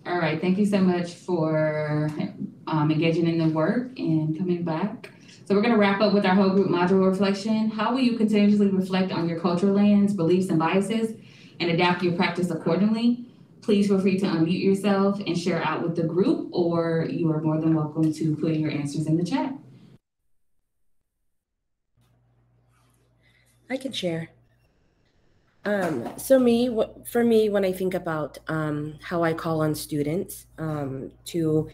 All right, thank you so much for engaging in the work and coming back. So we're going to wrap up with our whole group module reflection. How will you continuously reflect on your cultural lens, beliefs, and biases, and adapt your practice accordingly? Please feel free to unmute yourself and share out with the group, or you are more than welcome to put your answers in the chat. I can share. For me, when I think about how I call on students to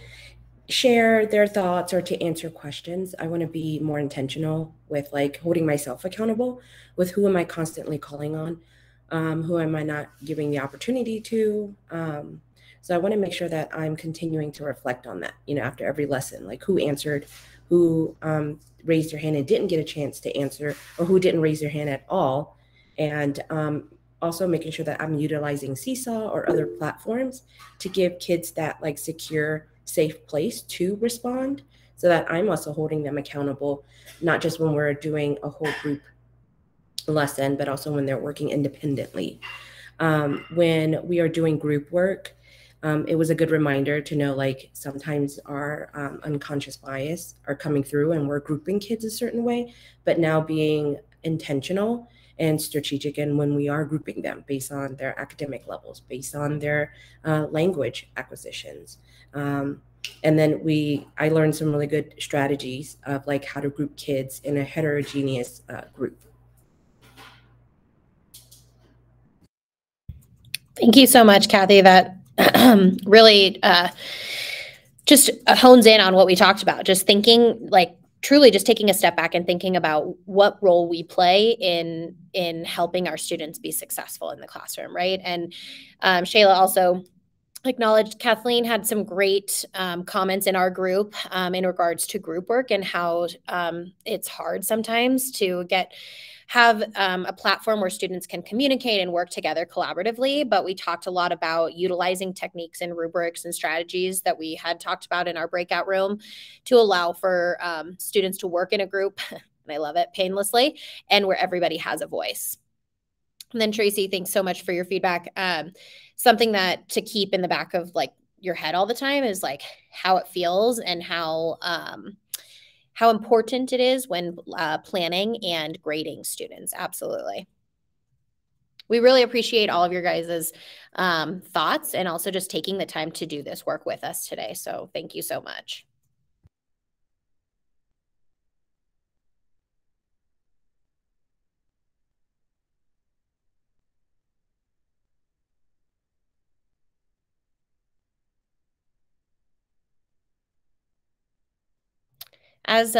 share their thoughts or to answer questions, I want to be more intentional with like holding myself accountable with who am I constantly calling on, who am I not giving the opportunity to. So I want to make sure that I'm continuing to reflect on that, after every lesson, like who answered, who raised their hand and didn't get a chance to answer, or who didn't raise their hand at all. And also making sure that I'm utilizing Seesaw or other platforms to give kids that like secure, safe place to respond, so that I'm also holding them accountable, not just when we're doing a whole group lesson, but also when they're working independently. When we are doing group work, it was a good reminder to know like sometimes our unconscious bias are coming through and we're grouping kids a certain way, but now being intentional and strategic in when we are grouping them based on their academic levels, based on their language acquisitions. And then I learned some really good strategies of like how to group kids in a heterogeneous group. Thank you so much, Kathy. That really just hones in on what we talked about. Just thinking, like truly just taking a step back and thinking about what role we play in helping our students be successful in the classroom, right? And Shayla also acknowledged Kathleen had some great comments in our group in regards to group work and how it's hard sometimes to have a platform where students can communicate and work together collaboratively. But we talked a lot about utilizing techniques and rubrics and strategies that we had talked about in our breakout room to allow for students to work in a group, and I love it, painlessly, and where everybody has a voice. And then Tracy, thanks so much for your feedback. Something that to keep in the back of like your head all the time is like how it feels and how important it is when planning and grading students. Absolutely. We really appreciate all of your guys' thoughts and also just taking the time to do this work with us today. So thank you so much. As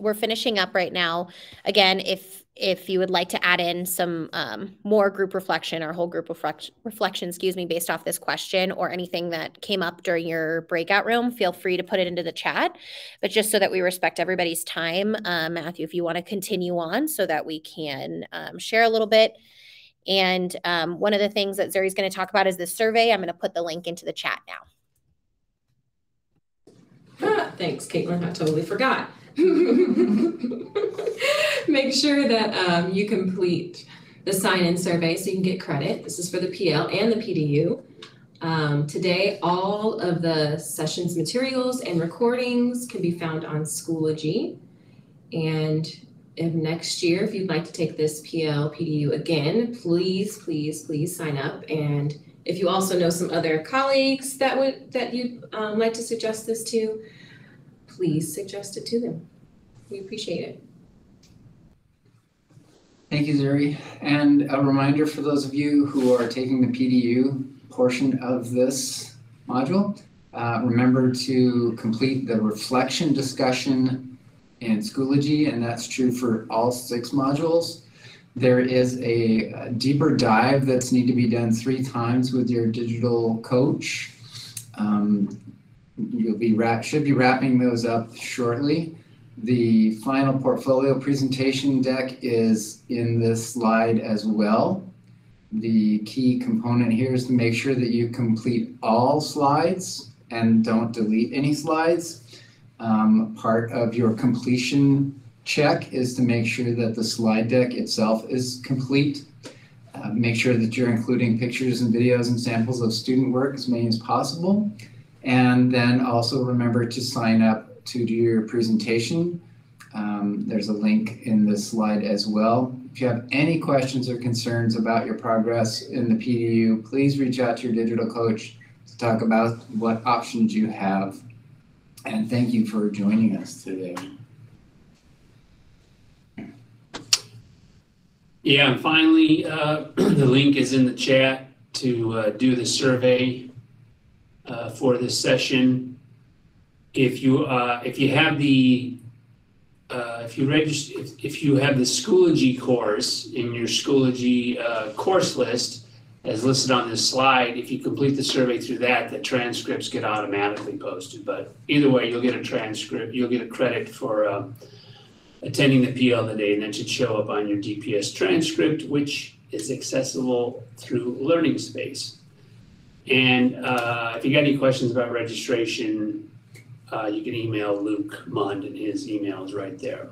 we're finishing up right now, again, if you would like to add in some more group reflection or whole group reflection, based off this question or anything that came up during your breakout room, feel free to put it into the chat. But just so that we respect everybody's time, Matthew, if you want to continue on so that we can share a little bit. And one of the things that Zuri's going to talk about is this survey. I'm going to put the link into the chat now. Thanks, Caitlin. I totally forgot. Make sure that you complete the sign-in survey so you can get credit. This is for the PL and the PDU. Today, all of the sessions materials and recordings can be found on Schoology. And if next year, if you'd like to take this PL, PDU again, please, please, please sign up. And if you also know some other colleagues that you'd like to suggest this to, please suggest it to them. We appreciate it. Thank you, Zuri. And a reminder for those of you who are taking the PDU portion of this module, remember to complete the reflection discussion in Schoology, and that's true for all 6 modules. There is a deeper dive that's need to be done 3 times with your digital coach. You'll should be wrapping those up shortly. The final portfolio presentation deck is in this slide as well. The key component here is to make sure that you complete all slides and don't delete any slides. Part of your completion check is to make sure that the slide deck itself is complete. Make sure that you're including pictures and videos and samples of student work, as many as possible. And then also remember to sign up to do your presentation. There's a link in this slide as well. If you have any questions or concerns about your progress in the PDU, please reach out to your digital coach to talk about what options you have. And thank you for joining us today. Yeah, and finally, the link is in the chat to do the survey for this session. If you have the if you have the Schoology course in your Schoology course list as listed on this slide, if you complete the survey through that, the transcripts get automatically posted. But either way, you'll get a transcript, you'll get a credit for attending the PL today, and that should show up on your DPS transcript, which is accessible through Learning Space. And if you got any questions about registration, you can email Luke Mund, and his email is right there.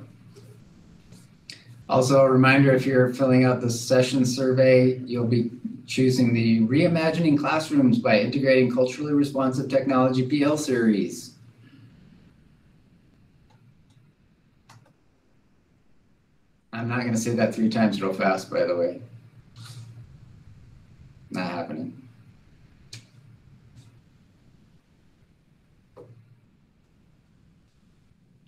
Also, a reminder, if you're filling out the session survey, you'll be choosing the Reimagining Classrooms by Integrating Culturally Responsive Technology PL series. I'm not going to say that 3 times real fast, by the way. Not happening.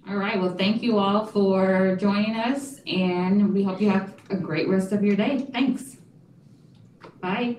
All right, well, thank you all for joining us, and we hope you have a great rest of your day. Thanks. Bye.